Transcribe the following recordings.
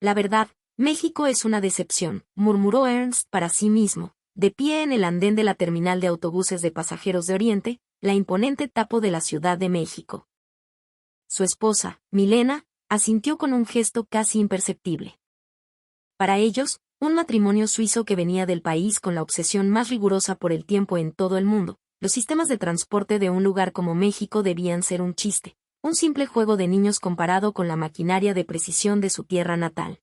La verdad, México es una decepción, murmuró Ernst para sí mismo, de pie en el andén de la terminal de autobuses de pasajeros de Oriente, la imponente Tapo de la Ciudad de México. Su esposa, Milena, asintió con un gesto casi imperceptible. Para ellos, un matrimonio suizo que venía del país con la obsesión más rigurosa por el tiempo en todo el mundo, los sistemas de transporte de un lugar como México debían ser un chiste, un simple juego de niños comparado con la maquinaria de precisión de su tierra natal.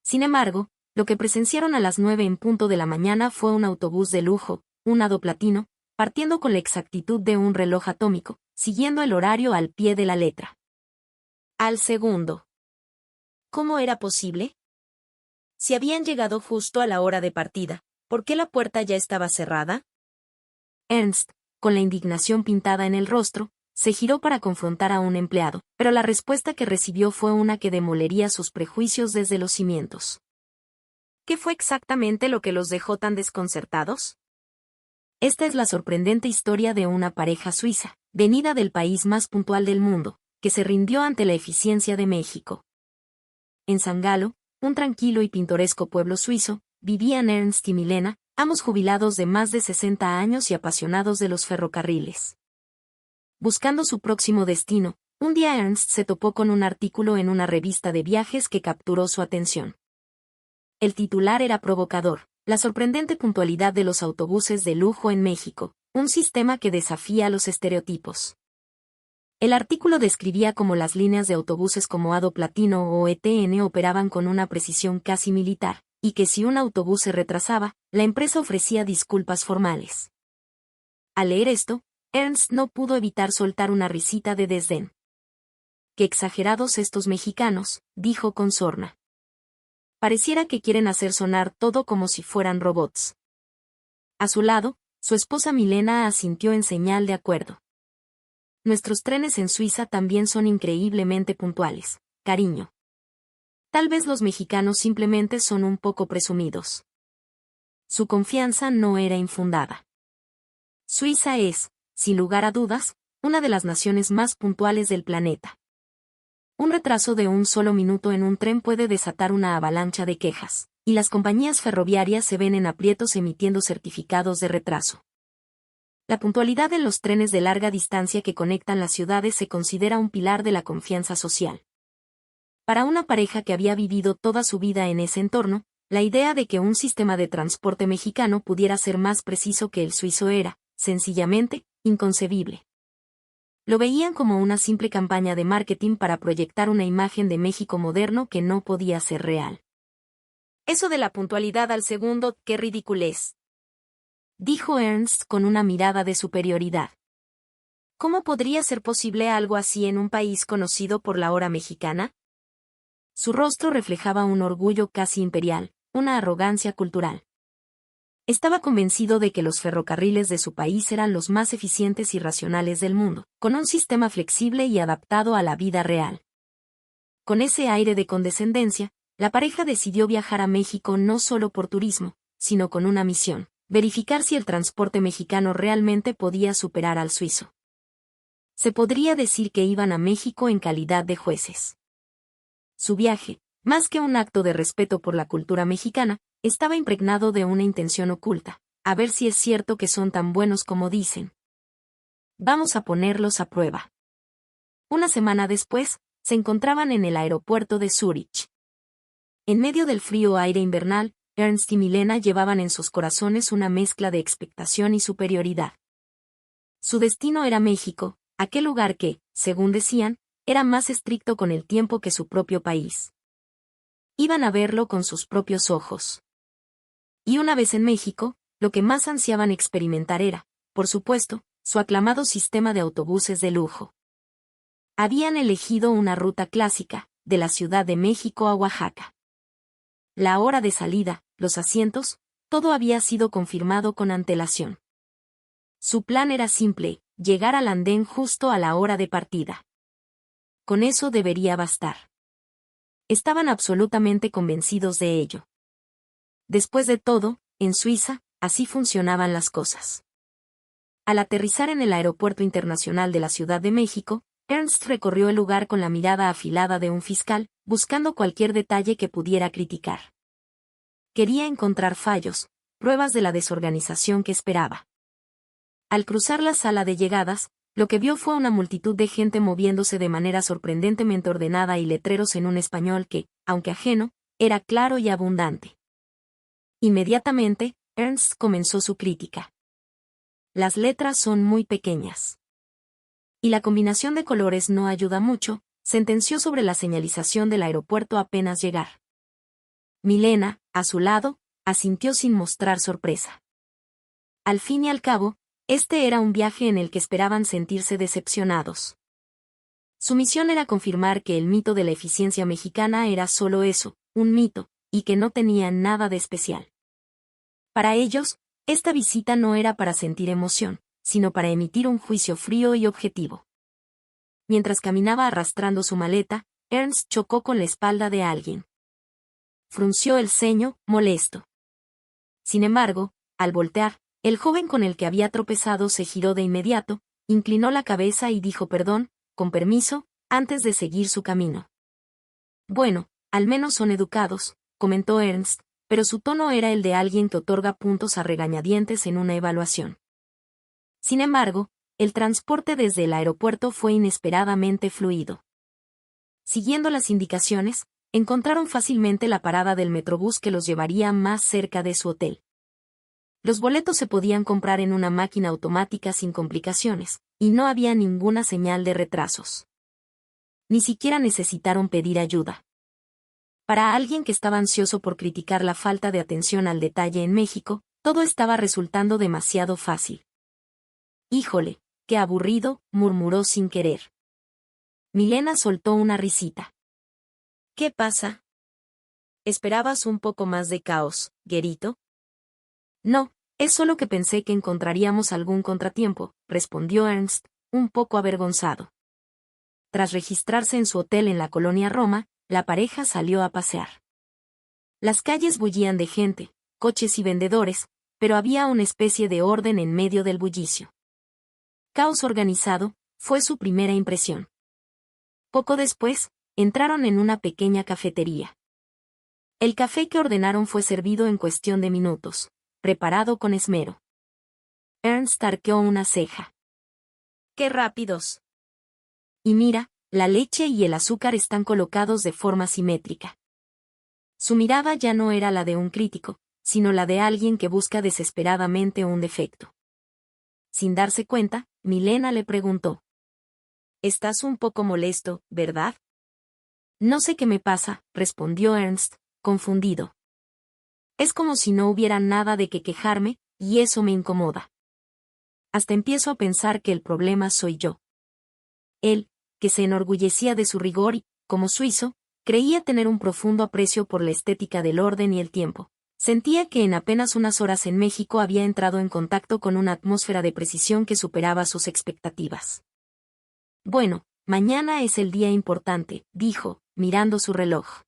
Sin embargo, lo que presenciaron a las 9 en punto de la mañana fue un autobús de lujo, un hado platino, partiendo con la exactitud de un reloj atómico, siguiendo el horario al pie de la letra. Al segundo. ¿Cómo era posible? Si habían llegado justo a la hora de partida, ¿por qué la puerta ya estaba cerrada? Ernst, con la indignación pintada en el rostro, se giró para confrontar a un empleado, pero la respuesta que recibió fue una que demolería sus prejuicios desde los cimientos. ¿Qué fue exactamente lo que los dejó tan desconcertados? Esta es la sorprendente historia de una pareja suiza, venida del país más puntual del mundo, que se rindió ante la eficiencia de México. En San Galo, un tranquilo y pintoresco pueblo suizo, vivían Ernst y Milena, ambos jubilados de más de 60 años y apasionados de los ferrocarriles. Buscando su próximo destino, un día Ernst se topó con un artículo en una revista de viajes que capturó su atención. El titular era provocador: la sorprendente puntualidad de los autobuses de lujo en México, un sistema que desafía los estereotipos. El artículo describía cómo las líneas de autobuses como Hado Platino o ETN operaban con una precisión casi militar, y que si un autobús se retrasaba, la empresa ofrecía disculpas formales. Al leer esto, Ernst no pudo evitar soltar una risita de desdén. «Qué exagerados estos mexicanos», dijo con sorna. «Pareciera que quieren hacer sonar todo como si fueran robots». A su lado, su esposa Milena asintió en señal de acuerdo. «Nuestros trenes en Suiza también son increíblemente puntuales, cariño. Tal vez los mexicanos simplemente son un poco presumidos». Su confianza no era infundada. Suiza es, sin lugar a dudas, una de las naciones más puntuales del planeta. Un retraso de un solo minuto en un tren puede desatar una avalancha de quejas, y las compañías ferroviarias se ven en aprietos emitiendo certificados de retraso. La puntualidad en los trenes de larga distancia que conectan las ciudades se considera un pilar de la confianza social. Para una pareja que había vivido toda su vida en ese entorno, la idea de que un sistema de transporte mexicano pudiera ser más preciso que el suizo era, sencillamente, inconcebible. Lo veían como una simple campaña de marketing para proyectar una imagen de México moderno que no podía ser real. «Eso de la puntualidad al segundo, qué ridiculez», dijo Ernst con una mirada de superioridad. «¿Cómo podría ser posible algo así en un país conocido por la hora mexicana?» Su rostro reflejaba un orgullo casi imperial, una arrogancia cultural. Estaba convencido de que los ferrocarriles de su país eran los más eficientes y racionales del mundo, con un sistema flexible y adaptado a la vida real. Con ese aire de condescendencia, la pareja decidió viajar a México no solo por turismo, sino con una misión: verificar si el transporte mexicano realmente podía superar al suizo. Se podría decir que iban a México en calidad de jueces. Su viaje, más que un acto de respeto por la cultura mexicana, estaba impregnado de una intención oculta: a ver si es cierto que son tan buenos como dicen. Vamos a ponerlos a prueba. Una semana después, se encontraban en el aeropuerto de Zúrich. En medio del frío aire invernal, Ernst y Milena llevaban en sus corazones una mezcla de expectación y superioridad. Su destino era México, aquel lugar que, según decían, era más estricto con el tiempo que su propio país. Iban a verlo con sus propios ojos. Y una vez en México, lo que más ansiaban experimentar era, por supuesto, su aclamado sistema de autobuses de lujo. Habían elegido una ruta clásica, de la Ciudad de México a Oaxaca. La hora de salida, los asientos, todo había sido confirmado con antelación. Su plan era simple: llegar al andén justo a la hora de partida. Con eso debería bastar. Estaban absolutamente convencidos de ello. Después de todo, en Suiza, así funcionaban las cosas. Al aterrizar en el Aeropuerto Internacional de la Ciudad de México, Ernst recorrió el lugar con la mirada afilada de un fiscal, buscando cualquier detalle que pudiera criticar. Quería encontrar fallos, pruebas de la desorganización que esperaba. Al cruzar la sala de llegadas, lo que vio fue una multitud de gente moviéndose de manera sorprendentemente ordenada y letreros en un español que, aunque ajeno, era claro y abundante. Inmediatamente, Ernst comenzó su crítica. Las letras son muy pequeñas. Y la combinación de colores no ayuda mucho, sentenció sobre la señalización del aeropuerto apenas llegar. Milena, a su lado, asintió sin mostrar sorpresa. Al fin y al cabo, este era un viaje en el que esperaban sentirse decepcionados. Su misión era confirmar que el mito de la eficiencia mexicana era solo eso, un mito, y que no tenía nada de especial. Para ellos, esta visita no era para sentir emoción, sino para emitir un juicio frío y objetivo. Mientras caminaba arrastrando su maleta, Ernst chocó con la espalda de alguien. Frunció el ceño, molesto. Sin embargo, al voltear, el joven con el que había tropezado se giró de inmediato, inclinó la cabeza y dijo perdón, con permiso, antes de seguir su camino. Bueno, al menos son educados, comentó Ernst, pero su tono era el de alguien que otorga puntos a regañadientes en una evaluación. Sin embargo, el transporte desde el aeropuerto fue inesperadamente fluido. Siguiendo las indicaciones, encontraron fácilmente la parada del metrobús que los llevaría más cerca de su hotel. Los boletos se podían comprar en una máquina automática sin complicaciones, y no había ninguna señal de retrasos. Ni siquiera necesitaron pedir ayuda. Para alguien que estaba ansioso por criticar la falta de atención al detalle en México, todo estaba resultando demasiado fácil. Híjole, qué aburrido, murmuró sin querer. Milena soltó una risita. ¿Qué pasa? ¿Esperabas un poco más de caos, Guerito? No, es solo que pensé que encontraríamos algún contratiempo, respondió Ernst, un poco avergonzado. Tras registrarse en su hotel en la colonia Roma, la pareja salió a pasear. Las calles bullían de gente, coches y vendedores, pero había una especie de orden en medio del bullicio. Caos organizado, fue su primera impresión. Poco después, entraron en una pequeña cafetería. El café que ordenaron fue servido en cuestión de minutos, preparado con esmero. Ernst arqueó una ceja. ¡Qué rápidos! Y mira, la leche y el azúcar están colocados de forma simétrica. Su mirada ya no era la de un crítico, sino la de alguien que busca desesperadamente un defecto. Sin darse cuenta, Milena le preguntó. «Estás un poco molesto, ¿verdad?» «No sé qué me pasa», respondió Ernst, confundido. «Es como si no hubiera nada de qué quejarme, y eso me incomoda. Hasta empiezo a pensar que el problema soy yo». Él, que se enorgullecía de su rigor y, como suizo, creía tener un profundo aprecio por la estética del orden y el tiempo. Sentía que en apenas unas horas en México había entrado en contacto con una atmósfera de precisión que superaba sus expectativas. «Bueno, mañana es el día importante», dijo, mirando su reloj.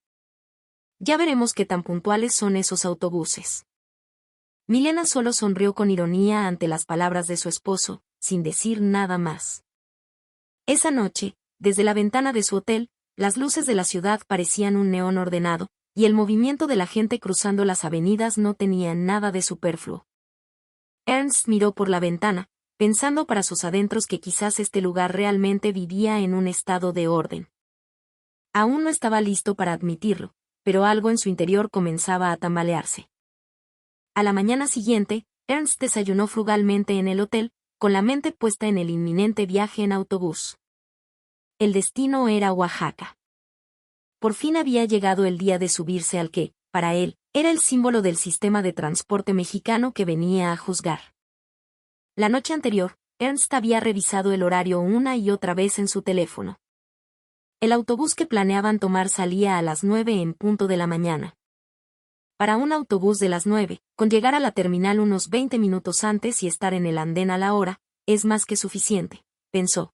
«Ya veremos qué tan puntuales son esos autobuses». Milena solo sonrió con ironía ante las palabras de su esposo, sin decir nada más. Esa noche, desde la ventana de su hotel, las luces de la ciudad parecían un neón ordenado, y el movimiento de la gente cruzando las avenidas no tenía nada de superfluo. Ernst miró por la ventana, pensando para sus adentros que quizás este lugar realmente vivía en un estado de orden. Aún no estaba listo para admitirlo, pero algo en su interior comenzaba a tambalearse. A la mañana siguiente, Ernst desayunó frugalmente en el hotel, con la mente puesta en el inminente viaje en autobús. El destino era Oaxaca. Por fin había llegado el día de subirse al que, para él, era el símbolo del sistema de transporte mexicano que venía a juzgar. La noche anterior, Ernst había revisado el horario una y otra vez en su teléfono. El autobús que planeaban tomar salía a las 9 en punto de la mañana. Para un autobús de las 9, con llegar a la terminal unos 20 minutos antes y estar en el andén a la hora, es más que suficiente, pensó.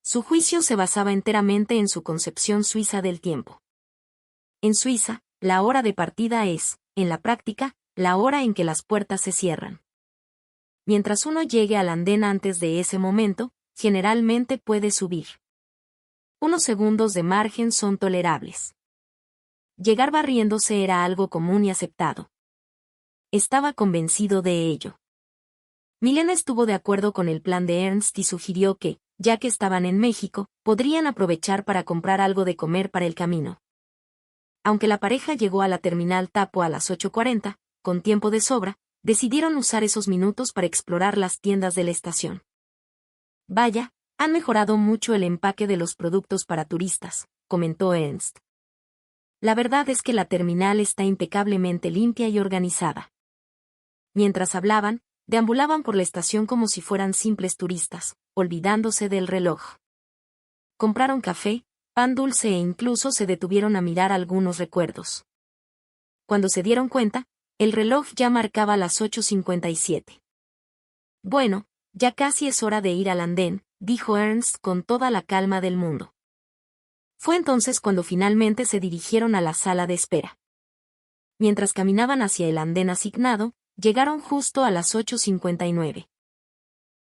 Su juicio se basaba enteramente en su concepción suiza del tiempo. En Suiza, la hora de partida es, en la práctica, la hora en que las puertas se cierran. Mientras uno llegue al andén antes de ese momento, generalmente puede subir. Unos segundos de margen son tolerables. Llegar barriéndose era algo común y aceptado. Estaba convencido de ello. Milena estuvo de acuerdo con el plan de Ernst y sugirió que, ya que estaban en México, podrían aprovechar para comprar algo de comer para el camino. Aunque la pareja llegó a la terminal Tapo a las 8:40, con tiempo de sobra, decidieron usar esos minutos para explorar las tiendas de la estación. Vaya, han mejorado mucho el empaque de los productos para turistas, comentó Ernst. La verdad es que la terminal está impecablemente limpia y organizada. Mientras hablaban, deambulaban por la estación como si fueran simples turistas, olvidándose del reloj. Compraron café, pan dulce e incluso se detuvieron a mirar algunos recuerdos. Cuando se dieron cuenta, el reloj ya marcaba las 8:57. Bueno, ya casi es hora de ir al andén, dijo Ernst con toda la calma del mundo. Fue entonces cuando finalmente se dirigieron a la sala de espera. Mientras caminaban hacia el andén asignado, llegaron justo a las 8:59.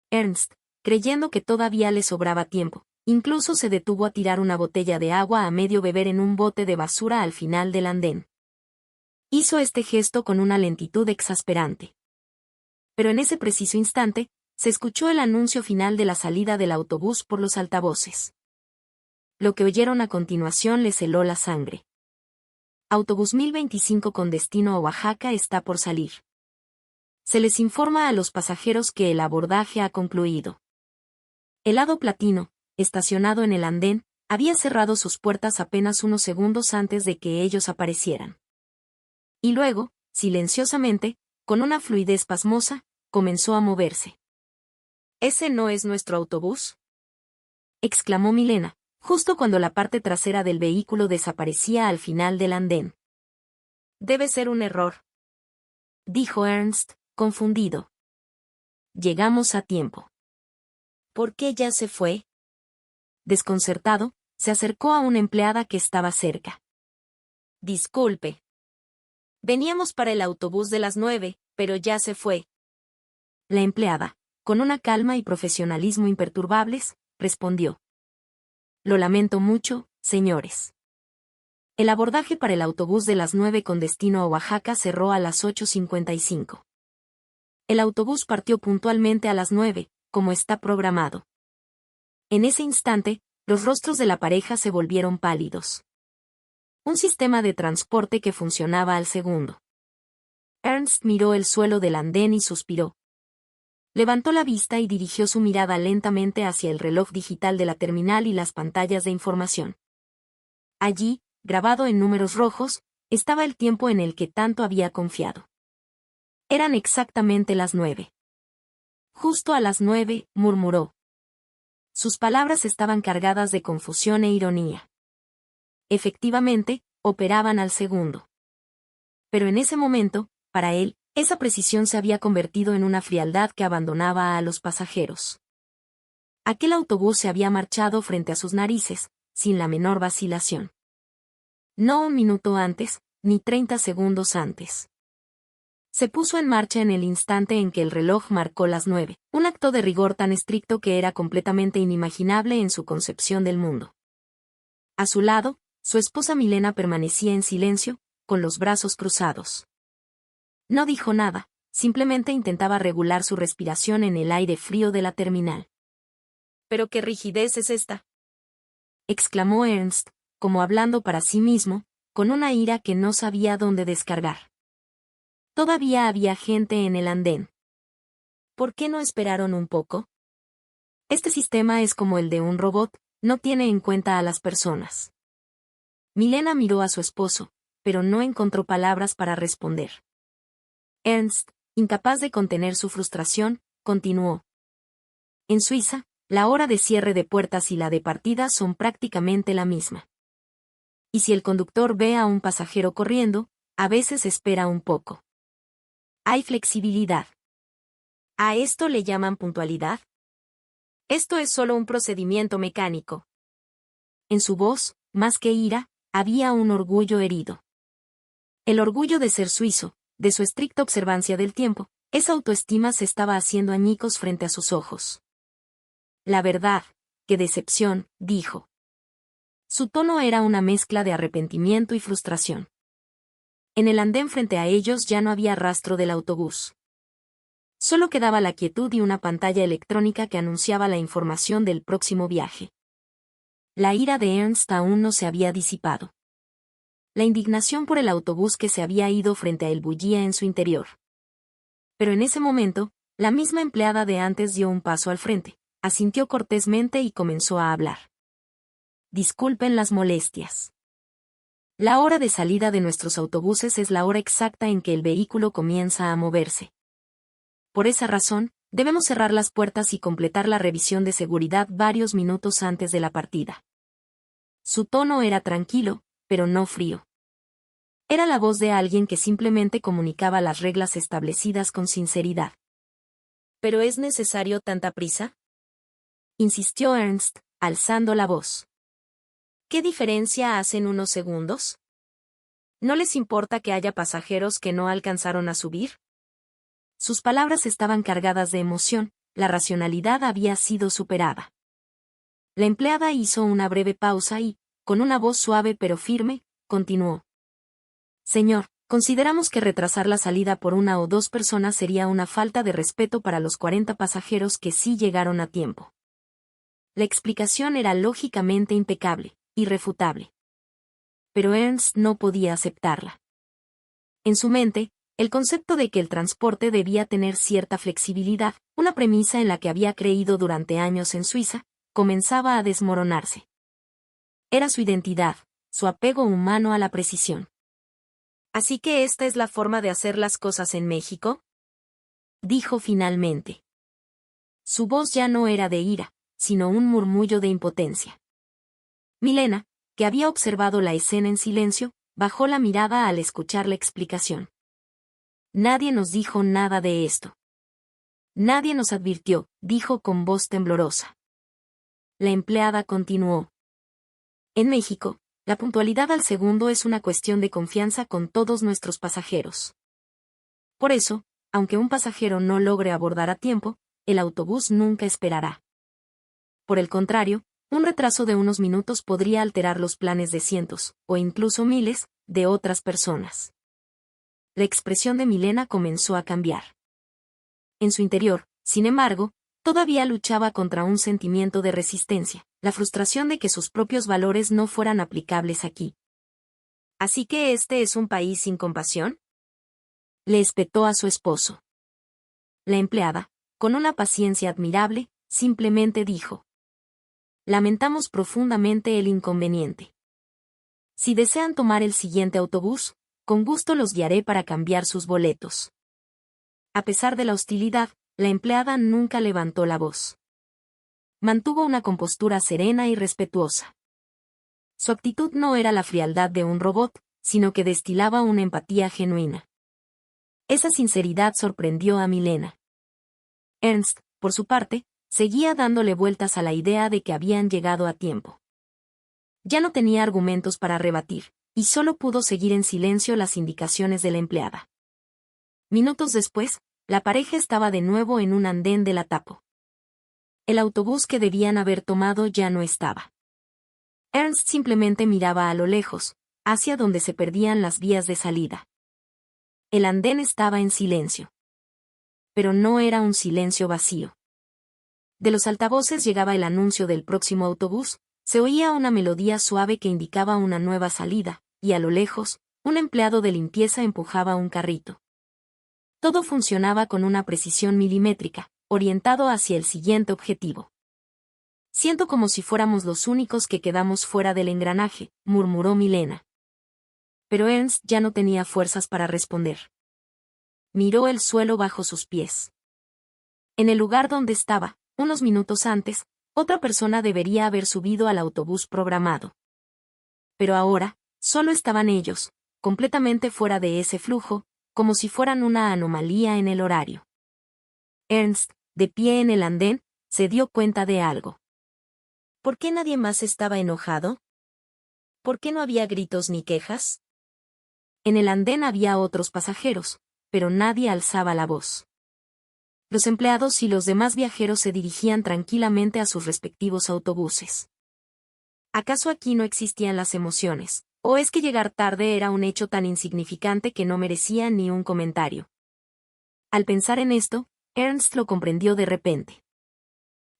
Ernst, creyendo que todavía le sobraba tiempo, incluso se detuvo a tirar una botella de agua a medio beber en un bote de basura al final del andén. Hizo este gesto con una lentitud exasperante. Pero en ese preciso instante, se escuchó el anuncio final de la salida del autobús por los altavoces. Lo que oyeron a continuación les heló la sangre. Autobús 1025 con destino a Oaxaca está por salir. Se les informa a los pasajeros que el abordaje ha concluido. El Hado Platino, estacionado en el andén, había cerrado sus puertas apenas unos segundos antes de que ellos aparecieran. Y luego, silenciosamente, con una fluidez pasmosa, comenzó a moverse. ¿Ese no es nuestro autobús?, exclamó Milena, justo cuando la parte trasera del vehículo desaparecía al final del andén. Debe ser un error, dijo Ernst, confundido. Llegamos a tiempo. ¿Por qué ya se fue? Desconcertado, se acercó a una empleada que estaba cerca. Disculpe. Veníamos para el autobús de las 9, pero ya se fue. La empleada, con una calma y profesionalismo imperturbables, respondió. Lo lamento mucho, señores. El abordaje para el autobús de las 9 con destino a Oaxaca cerró a las 8:55. El autobús partió puntualmente a las 9, como está programado. En ese instante, los rostros de la pareja se volvieron pálidos. Un sistema de transporte que funcionaba al segundo. Ernst miró el suelo del andén y suspiró. Levantó la vista y dirigió su mirada lentamente hacia el reloj digital de la terminal y las pantallas de información. Allí, grabado en números rojos, estaba el tiempo en el que tanto había confiado. Eran exactamente las 9. Justo a las 9, murmuró. Sus palabras estaban cargadas de confusión e ironía. Efectivamente, operaban al segundo. Pero en ese momento, para él, esa precisión se había convertido en una frialdad que abandonaba a los pasajeros. Aquel autobús se había marchado frente a sus narices, sin la menor vacilación. No un minuto antes, ni 30 segundos antes. Se puso en marcha en el instante en que el reloj marcó las 9, un acto de rigor tan estricto que era completamente inimaginable en su concepción del mundo. A su lado, su esposa Milena permanecía en silencio, con los brazos cruzados. No dijo nada, simplemente intentaba regular su respiración en el aire frío de la terminal. ¿Pero qué rigidez es esta?, exclamó Ernst, como hablando para sí mismo, con una ira que no sabía dónde descargar. Todavía había gente en el andén. ¿Por qué no esperaron un poco? Este sistema es como el de un robot, no tiene en cuenta a las personas. Milena miró a su esposo, pero no encontró palabras para responder. Ernst, incapaz de contener su frustración, continuó. En Suiza, la hora de cierre de puertas y la de partida son prácticamente la misma. Y si el conductor ve a un pasajero corriendo, a veces espera un poco. Hay flexibilidad. ¿A esto le llaman puntualidad? Esto es solo un procedimiento mecánico. En su voz, más que ira, había un orgullo herido. El orgullo de ser suizo, de su estricta observancia del tiempo, esa autoestima se estaba haciendo añicos frente a sus ojos. La verdad, qué decepción, dijo. Su tono era una mezcla de arrepentimiento y frustración. En el andén frente a ellos ya no había rastro del autobús. Solo quedaba la quietud y una pantalla electrónica que anunciaba la información del próximo viaje. La ira de Ernst aún no se había disipado. La indignación por el autobús que se había ido frente a él bullía en su interior. Pero en ese momento, la misma empleada de antes dio un paso al frente, asintió cortésmente y comenzó a hablar. Disculpen las molestias. La hora de salida de nuestros autobuses es la hora exacta en que el vehículo comienza a moverse. Por esa razón, debemos cerrar las puertas y completar la revisión de seguridad varios minutos antes de la partida. Su tono era tranquilo, pero no frío. Era la voz de alguien que simplemente comunicaba las reglas establecidas con sinceridad. ¿Pero es necesario tanta prisa?, insistió Ernst, alzando la voz. ¿Qué diferencia hacen unos segundos? ¿No les importa que haya pasajeros que no alcanzaron a subir? Sus palabras estaban cargadas de emoción, la racionalidad había sido superada. La empleada hizo una breve pausa y, con una voz suave pero firme, continuó. Señor, consideramos que retrasar la salida por una o dos personas sería una falta de respeto para los 40 pasajeros que sí llegaron a tiempo. La explicación era lógicamente impecable, irrefutable. Pero Ernst no podía aceptarla. En su mente, el concepto de que el transporte debía tener cierta flexibilidad, una premisa en la que había creído durante años en Suiza, comenzaba a desmoronarse. Era su identidad, su apego humano a la precisión. ¿Así que esta es la forma de hacer las cosas en México?, dijo finalmente. Su voz ya no era de ira, sino un murmullo de impotencia. Milena, que había observado la escena en silencio, bajó la mirada al escuchar la explicación. Nadie nos dijo nada de esto. Nadie nos advirtió, dijo con voz temblorosa. La empleada continuó. En México, la puntualidad al segundo es una cuestión de confianza con todos nuestros pasajeros. Por eso, aunque un pasajero no logre abordar a tiempo, el autobús nunca esperará. Por el contrario, un retraso de unos minutos podría alterar los planes de cientos, o incluso miles, de otras personas. La expresión de Milena comenzó a cambiar. En su interior, sin embargo, todavía luchaba contra un sentimiento de resistencia, la frustración de que sus propios valores no fueran aplicables aquí. ¿Así que este es un país sin compasión?, le espetó a su esposo. La empleada, con una paciencia admirable, simplemente dijo. Lamentamos profundamente el inconveniente. Si desean tomar el siguiente autobús, con gusto los guiaré para cambiar sus boletos. A pesar de la hostilidad, la empleada nunca levantó la voz. Mantuvo una compostura serena y respetuosa. Su actitud no era la frialdad de un robot, sino que destilaba una empatía genuina. Esa sinceridad sorprendió a Milena. Ernst, por su parte, seguía dándole vueltas a la idea de que habían llegado a tiempo. Ya no tenía argumentos para rebatir, y solo pudo seguir en silencio las indicaciones de la empleada. Minutos después, la pareja estaba de nuevo en un andén de la Tapo. El autobús que debían haber tomado ya no estaba. Ernst simplemente miraba a lo lejos, hacia donde se perdían las vías de salida. El andén estaba en silencio. Pero no era un silencio vacío. De los altavoces llegaba el anuncio del próximo autobús, se oía una melodía suave que indicaba una nueva salida, y a lo lejos, un empleado de limpieza empujaba un carrito. Todo funcionaba con una precisión milimétrica, orientado hacia el siguiente objetivo. Siento como si fuéramos los únicos que quedamos fuera del engranaje, murmuró Milena. Pero Ernst ya no tenía fuerzas para responder. Miró el suelo bajo sus pies. En el lugar donde estaba, unos minutos antes, otra persona debería haber subido al autobús programado. Pero ahora, solo estaban ellos, completamente fuera de ese flujo, como si fueran una anomalía en el horario. Ernst, de pie en el andén, se dio cuenta de algo. ¿Por qué nadie más estaba enojado? ¿Por qué no había gritos ni quejas? En el andén había otros pasajeros, pero nadie alzaba la voz. Los empleados y los demás viajeros se dirigían tranquilamente a sus respectivos autobuses. ¿Acaso aquí no existían las emociones? ¿O es que llegar tarde era un hecho tan insignificante que no merecía ni un comentario? Al pensar en esto, Ernst lo comprendió de repente.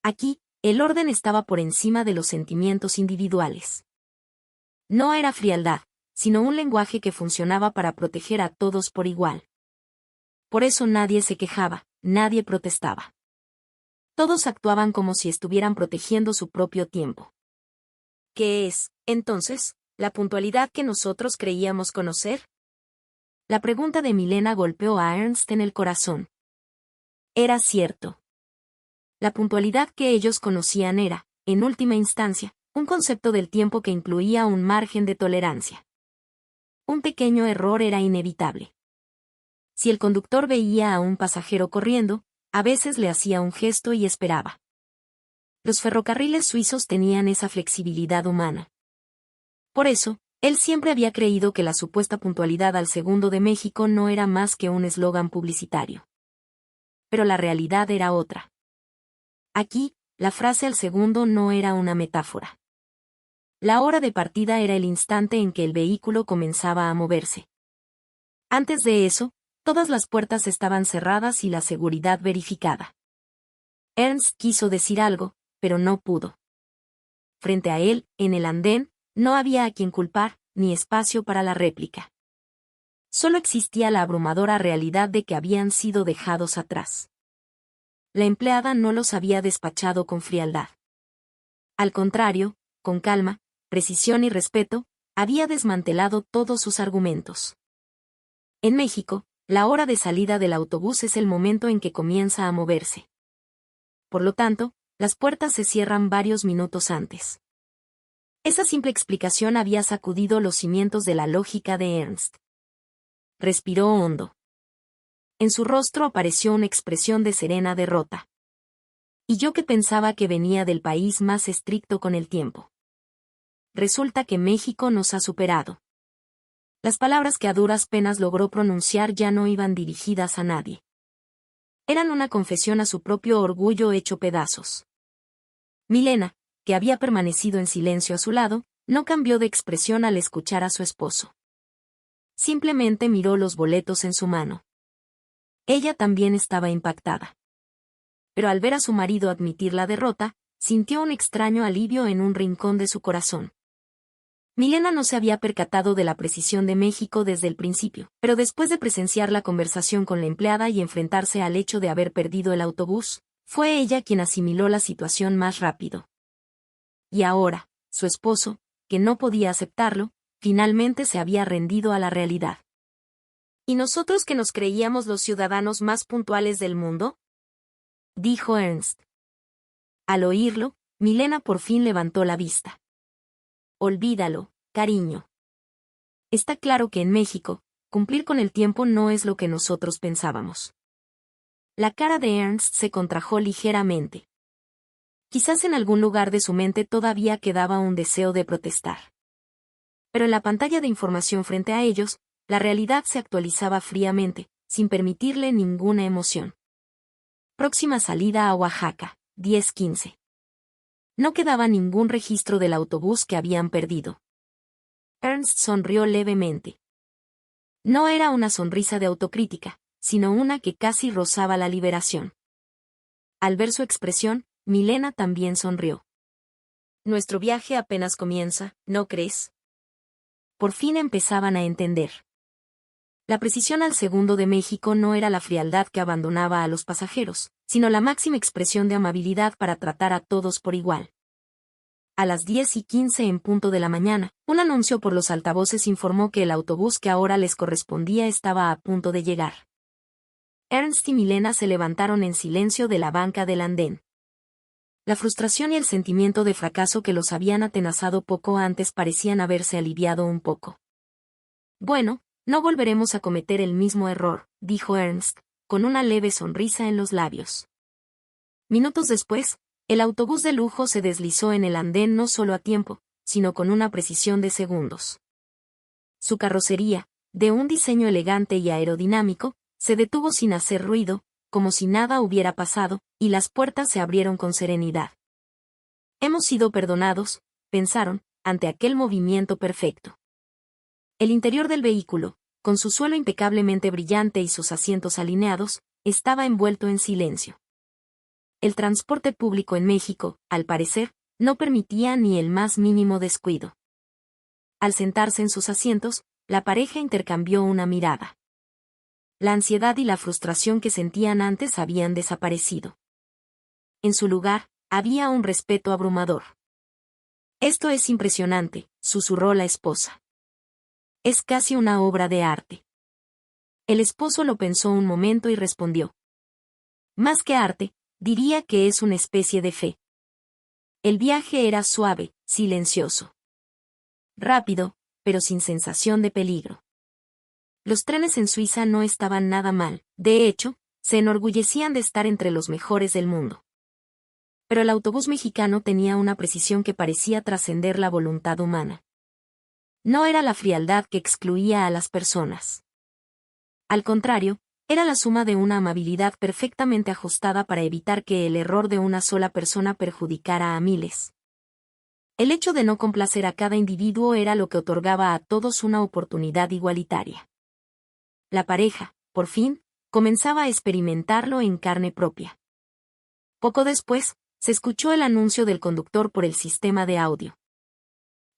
Aquí, el orden estaba por encima de los sentimientos individuales. No era frialdad, sino un lenguaje que funcionaba para proteger a todos por igual. Por eso nadie se quejaba, nadie protestaba. Todos actuaban como si estuvieran protegiendo su propio tiempo. ¿Qué es, entonces, la puntualidad que nosotros creíamos conocer? La pregunta de Milena golpeó a Ernst en el corazón. Era cierto. La puntualidad que ellos conocían era, en última instancia, un concepto del tiempo que incluía un margen de tolerancia. Un pequeño error era inevitable. Si el conductor veía a un pasajero corriendo, a veces le hacía un gesto y esperaba. Los ferrocarriles suizos tenían esa flexibilidad humana. Por eso, él siempre había creído que la supuesta puntualidad al segundo de México no era más que un eslogan publicitario. Pero la realidad era otra. Aquí, la frase al segundo no era una metáfora. La hora de partida era el instante en que el vehículo comenzaba a moverse. Antes de eso, todas las puertas estaban cerradas y la seguridad verificada. Ernst quiso decir algo, pero no pudo. Frente a él, en el andén, no había a quien culpar, ni espacio para la réplica. Solo existía la abrumadora realidad de que habían sido dejados atrás. La empleada no los había despachado con frialdad. Al contrario, con calma, precisión y respeto, había desmantelado todos sus argumentos. En México, la hora de salida del autobús es el momento en que comienza a moverse. Por lo tanto, las puertas se cierran varios minutos antes. Esa simple explicación había sacudido los cimientos de la lógica de Ernst. Respiró hondo. En su rostro apareció una expresión de serena derrota. Y yo que pensaba que venía del país más estricto con el tiempo. Resulta que México nos ha superado. Las palabras que a duras penas logró pronunciar ya no iban dirigidas a nadie. Eran una confesión a su propio orgullo hecho pedazos. Milena, que había permanecido en silencio a su lado, no cambió de expresión al escuchar a su esposo. Simplemente miró los boletos en su mano. Ella también estaba impactada. Pero al ver a su marido admitir la derrota, sintió un extraño alivio en un rincón de su corazón. Milena no se había percatado de la precisión de México desde el principio, pero después de presenciar la conversación con la empleada y enfrentarse al hecho de haber perdido el autobús, fue ella quien asimiló la situación más rápido. Y ahora, su esposo, que no podía aceptarlo, finalmente se había rendido a la realidad. ¿Y nosotros que nos creíamos los ciudadanos más puntuales del mundo?, dijo Ernst. Al oírlo, Milena por fin levantó la vista. Olvídalo, cariño. Está claro que en México, cumplir con el tiempo no es lo que nosotros pensábamos. La cara de Ernst se contrajo ligeramente. Quizás en algún lugar de su mente todavía quedaba un deseo de protestar. Pero en la pantalla de información frente a ellos, la realidad se actualizaba fríamente, sin permitirle ninguna emoción. Próxima salida a Oaxaca, 10:15. No quedaba ningún registro del autobús que habían perdido. Ernst sonrió levemente. No era una sonrisa de autocrítica, sino una que casi rozaba la liberación. Al ver su expresión, Milena también sonrió. Nuestro viaje apenas comienza, ¿no crees? Por fin empezaban a entender. La precisión al segundo de México no era la frialdad que abandonaba a los pasajeros, sino la máxima expresión de amabilidad para tratar a todos por igual. A las 10:15 en punto de la mañana, un anuncio por los altavoces informó que el autobús que ahora les correspondía estaba a punto de llegar. Ernst y Milena se levantaron en silencio de la banca del andén. La frustración y el sentimiento de fracaso que los habían atenazado poco antes parecían haberse aliviado un poco. Bueno, no volveremos a cometer el mismo error, dijo Ernst, con una leve sonrisa en los labios. Minutos después, el autobús de lujo se deslizó en el andén no solo a tiempo, sino con una precisión de segundos. Su carrocería, de un diseño elegante y aerodinámico, se detuvo sin hacer ruido, como si nada hubiera pasado, y las puertas se abrieron con serenidad. Hemos sido perdonados, pensaron, ante aquel movimiento perfecto. El interior del vehículo, con su suelo impecablemente brillante y sus asientos alineados, estaba envuelto en silencio. El transporte público en México, al parecer, no permitía ni el más mínimo descuido. Al sentarse en sus asientos, la pareja intercambió una mirada. La ansiedad y la frustración que sentían antes habían desaparecido. En su lugar, había un respeto abrumador. «Esto es impresionante», susurró la esposa. «Es casi una obra de arte». El esposo lo pensó un momento y respondió. «Más que arte, diría que es una especie de fe». El viaje era suave, silencioso. Rápido, pero sin sensación de peligro. Los trenes en Suiza no estaban nada mal, de hecho, se enorgullecían de estar entre los mejores del mundo. Pero el autobús mexicano tenía una precisión que parecía trascender la voluntad humana. No era la frialdad que excluía a las personas. Al contrario, era la suma de una amabilidad perfectamente ajustada para evitar que el error de una sola persona perjudicara a miles. El hecho de no complacer a cada individuo era lo que otorgaba a todos una oportunidad igualitaria. La pareja, por fin, comenzaba a experimentarlo en carne propia. Poco después, se escuchó el anuncio del conductor por el sistema de audio.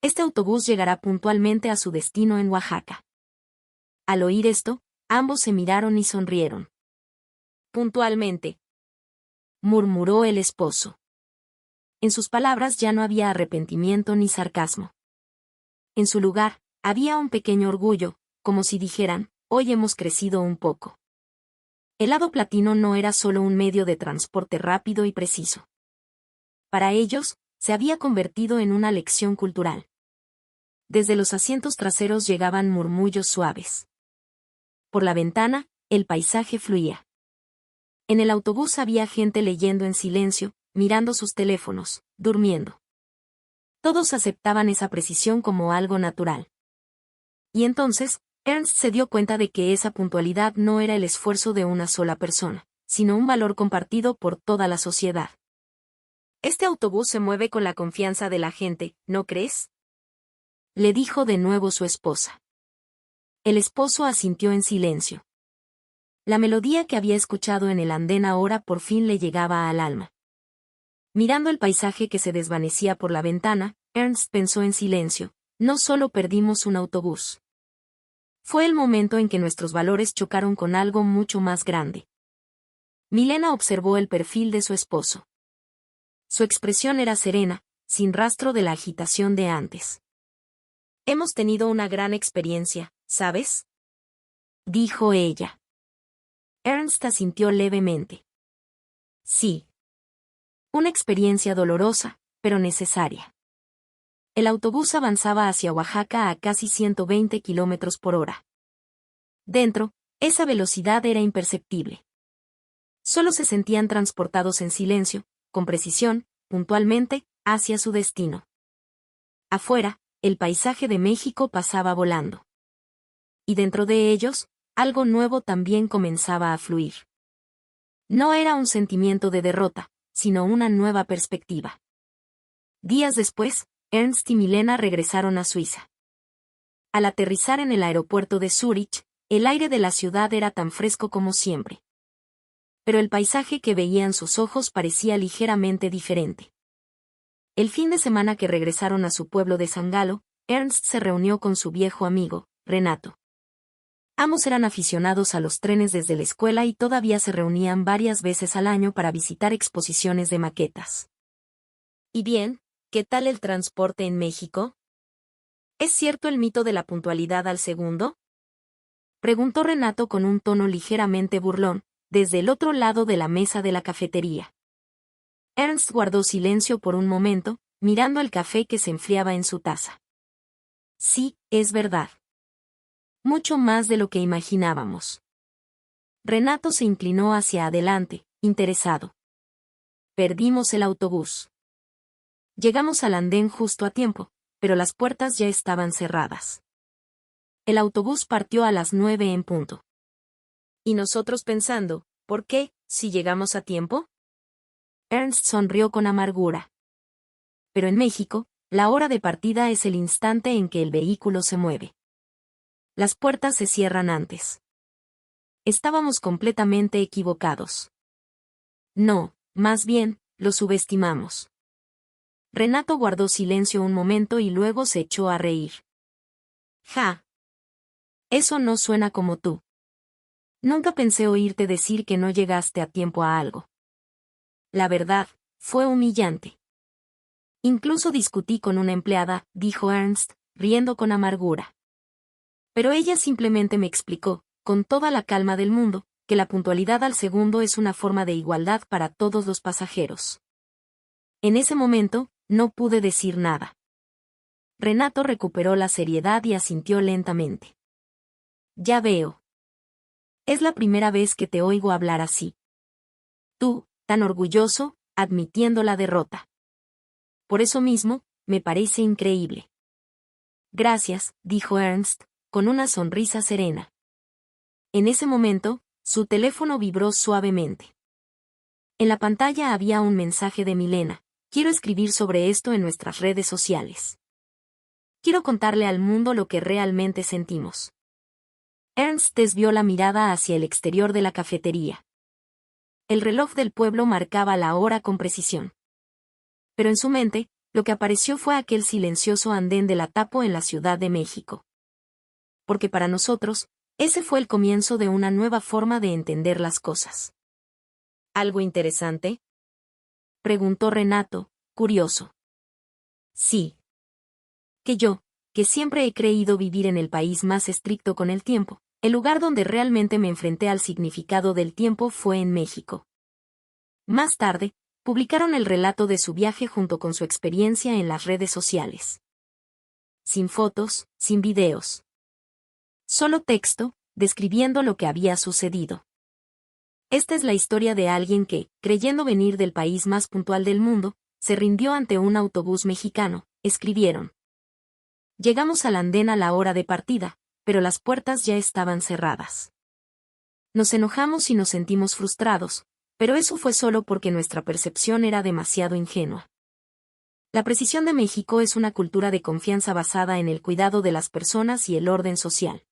Este autobús llegará puntualmente a su destino en Oaxaca. Al oír esto, ambos se miraron y sonrieron. «Puntualmente», murmuró el esposo. En sus palabras ya no había arrepentimiento ni sarcasmo. En su lugar, había un pequeño orgullo, como si dijeran, hoy hemos crecido un poco. El hado platino no era solo un medio de transporte rápido y preciso. Para ellos, se había convertido en una lección cultural. Desde los asientos traseros llegaban murmullos suaves. Por la ventana, el paisaje fluía. En el autobús había gente leyendo en silencio, mirando sus teléfonos, durmiendo. Todos aceptaban esa precisión como algo natural. Y entonces, Ernst se dio cuenta de que esa puntualidad no era el esfuerzo de una sola persona, sino un valor compartido por toda la sociedad. «Este autobús se mueve con la confianza de la gente, ¿no crees?», le dijo de nuevo su esposa. El esposo asintió en silencio. La melodía que había escuchado en el andén ahora por fin le llegaba al alma. Mirando el paisaje que se desvanecía por la ventana, Ernst pensó en silencio, no solo perdimos un autobús. Fue el momento en que nuestros valores chocaron con algo mucho más grande. Milena observó el perfil de su esposo. Su expresión era serena, sin rastro de la agitación de antes. «Hemos tenido una gran experiencia, ¿sabes?», dijo ella. Ernst asintió levemente. Sí. Una experiencia dolorosa, pero necesaria. El autobús avanzaba hacia Oaxaca a casi 120 kilómetros por hora. Dentro, esa velocidad era imperceptible. Solo se sentían transportados en silencio, con precisión, puntualmente, hacia su destino. Afuera, el paisaje de México pasaba volando. Y dentro de ellos, algo nuevo también comenzaba a fluir. No era un sentimiento de derrota, sino una nueva perspectiva. Días después, Ernst y Milena regresaron a Suiza. Al aterrizar en el aeropuerto de Zúrich, el aire de la ciudad era tan fresco como siempre. Pero el paisaje que veían sus ojos parecía ligeramente diferente. El fin de semana que regresaron a su pueblo de San Galo, Ernst se reunió con su viejo amigo, Renato. Ambos eran aficionados a los trenes desde la escuela y todavía se reunían varias veces al año para visitar exposiciones de maquetas. «Y bien, ¿qué tal el transporte en México? ¿Es cierto el mito de la puntualidad al segundo?», preguntó Renato con un tono ligeramente burlón, desde el otro lado de la mesa de la cafetería. Ernst guardó silencio por un momento, mirando el café que se enfriaba en su taza. «Sí, es verdad. Mucho más de lo que imaginábamos». Renato se inclinó hacia adelante, interesado. «Perdimos el autobús. Llegamos al andén justo a tiempo, pero las puertas ya estaban cerradas. El autobús partió a las 9 en punto. Y nosotros pensando, ¿por qué, si llegamos a tiempo?». Ernst sonrió con amargura. Pero en México, la hora de partida es el instante en que el vehículo se mueve. Las puertas se cierran antes. Estábamos completamente equivocados. No, más bien, lo subestimamos. Renato guardó silencio un momento y luego se echó a reír. Ja. Eso no suena como tú. Nunca pensé oírte decir que no llegaste a tiempo a algo. La verdad, fue humillante. Incluso discutí con una empleada, dijo Ernst, riendo con amargura. Pero ella simplemente me explicó, con toda la calma del mundo, que la puntualidad al segundo es una forma de igualdad para todos los pasajeros. En ese momento, no pude decir nada. Renato recuperó la seriedad y asintió lentamente. Ya veo. Es la primera vez que te oigo hablar así. Tú, tan orgulloso, admitiendo la derrota. Por eso mismo, me parece increíble. Gracias, dijo Ernst, con una sonrisa serena. En ese momento, su teléfono vibró suavemente. En la pantalla había un mensaje de Milena. Quiero escribir sobre esto en nuestras redes sociales. Quiero contarle al mundo lo que realmente sentimos. Ernst desvió la mirada hacia el exterior de la cafetería. El reloj del pueblo marcaba la hora con precisión. Pero en su mente, lo que apareció fue aquel silencioso andén de la Tapo en la Ciudad de México. Porque para nosotros, ese fue el comienzo de una nueva forma de entender las cosas. ¿Algo interesante?, preguntó Renato, curioso. Sí. Que siempre he creído vivir en el país más estricto con el tiempo, el lugar donde realmente me enfrenté al significado del tiempo fue en México. Más tarde, publicaron el relato de su viaje junto con su experiencia en las redes sociales. Sin fotos, sin videos. Solo texto, describiendo lo que había sucedido. Esta es la historia de alguien que, creyendo venir del país más puntual del mundo, se rindió ante un autobús mexicano, escribieron. Llegamos al andén a la hora de partida, pero las puertas ya estaban cerradas. Nos enojamos y nos sentimos frustrados, pero eso fue solo porque nuestra percepción era demasiado ingenua. La precisión de México es una cultura de confianza basada en el cuidado de las personas y el orden social.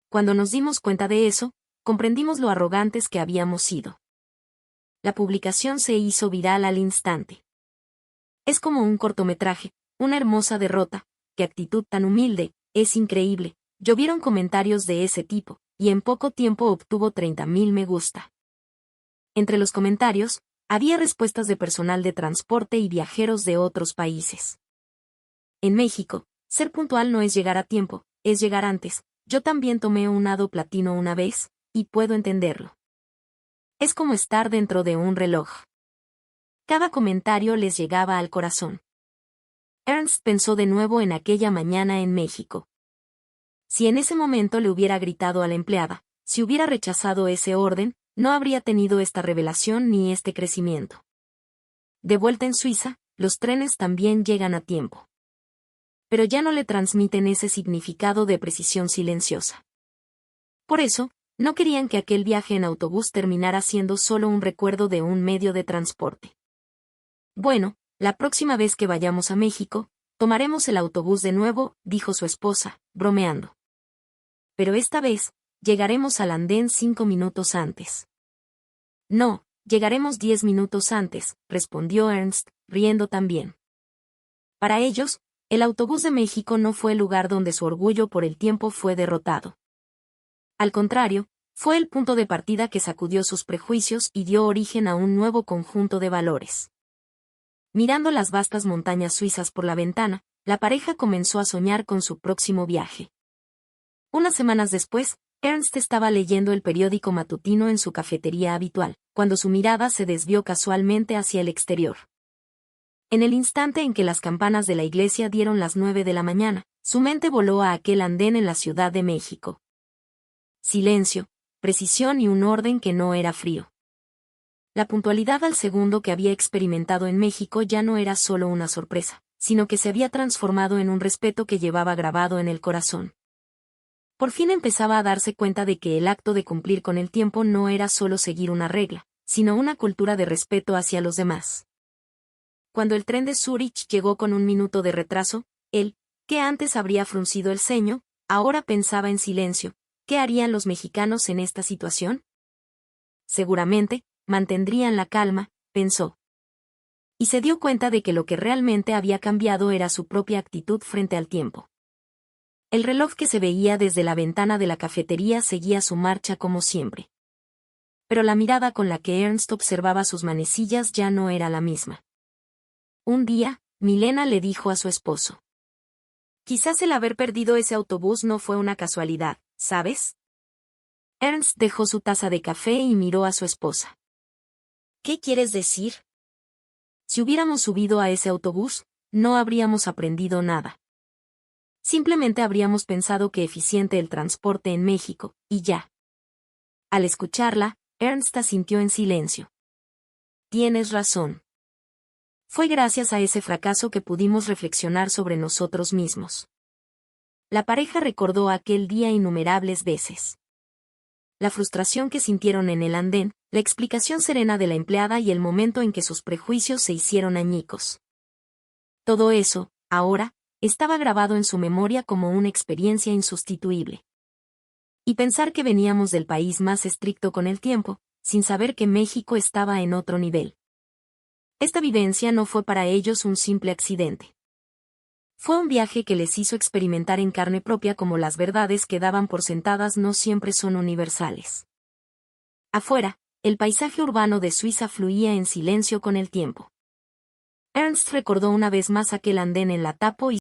Cuando nos dimos cuenta de eso, comprendimos lo arrogantes que habíamos sido. La publicación se hizo viral al instante. Es como un cortometraje, una hermosa derrota, qué actitud tan humilde, es increíble. Llovieron comentarios de ese tipo, y en poco tiempo obtuvo 30.000 me gusta. Entre los comentarios, había respuestas de personal de transporte y viajeros de otros países. En México, ser puntual no es llegar a tiempo, es llegar antes. Yo también tomé un hado platino una vez, y puedo entenderlo. Es como estar dentro de un reloj. Cada comentario les llegaba al corazón. Ernst pensó de nuevo en aquella mañana en México. Si en ese momento le hubiera gritado a la empleada, si hubiera rechazado ese orden, no habría tenido esta revelación ni este crecimiento. De vuelta en Suiza, los trenes también llegan a tiempo. Pero ya no le transmiten ese significado de precisión silenciosa. Por eso, no querían que aquel viaje en autobús terminara siendo solo un recuerdo de un medio de transporte. Bueno, la próxima vez que vayamos a México, tomaremos el autobús de nuevo, dijo su esposa, bromeando. Pero esta vez, llegaremos al andén 5 minutos antes. No, llegaremos 10 minutos antes, respondió Ernst, riendo también. Para ellos, el autobús de México no fue el lugar donde su orgullo por el tiempo fue derrotado. Al contrario, fue el punto de partida que sacudió sus prejuicios y dio origen a un nuevo conjunto de valores. Mirando las vastas montañas suizas por la ventana, la pareja comenzó a soñar con su próximo viaje. Unas semanas después, Ernst estaba leyendo el periódico matutino en su cafetería habitual, cuando su mirada se desvió casualmente hacia el exterior. En el instante en que las campanas de la iglesia dieron las 9 de la mañana, su mente voló a aquel andén en la Ciudad de México. Silencio, precisión y un orden que no era frío. La puntualidad al segundo que había experimentado en México ya no era solo una sorpresa, sino que se había transformado en un respeto que llevaba grabado en el corazón. Por fin empezaba a darse cuenta de que el acto de cumplir con el tiempo no era solo seguir una regla, sino una cultura de respeto hacia los demás. Cuando el tren de Zúrich llegó con un minuto de retraso, él, que antes habría fruncido el ceño, ahora pensaba en silencio. ¿Qué harían los mexicanos en esta situación? Seguramente, mantendrían la calma, pensó. Y se dio cuenta de que lo que realmente había cambiado era su propia actitud frente al tiempo. El reloj que se veía desde la ventana de la cafetería seguía su marcha como siempre. Pero la mirada con la que Ernst observaba sus manecillas ya no era la misma. Un día, Milena le dijo a su esposo: quizás el haber perdido ese autobús no fue una casualidad, ¿sabes? Ernst dejó su taza de café y miró a su esposa. ¿Qué quieres decir? Si hubiéramos subido a ese autobús, no habríamos aprendido nada. Simplemente habríamos pensado que eficiente el transporte en México, y ya. Al escucharla, Ernst asintió en silencio. Tienes razón. Fue gracias a ese fracaso que pudimos reflexionar sobre nosotros mismos. La pareja recordó aquel día innumerables veces. La frustración que sintieron en el andén, la explicación serena de la empleada y el momento en que sus prejuicios se hicieron añicos. Todo eso, ahora, estaba grabado en su memoria como una experiencia insustituible. Y pensar que veníamos del país más estricto con el tiempo, sin saber que México estaba en otro nivel. Esta vivencia no fue para ellos un simple accidente. Fue un viaje que les hizo experimentar en carne propia cómo las verdades que daban por sentadas no siempre son universales. Afuera, el paisaje urbano de Suiza fluía en silencio con el tiempo. Ernst recordó una vez más aquel andén en la Tapo y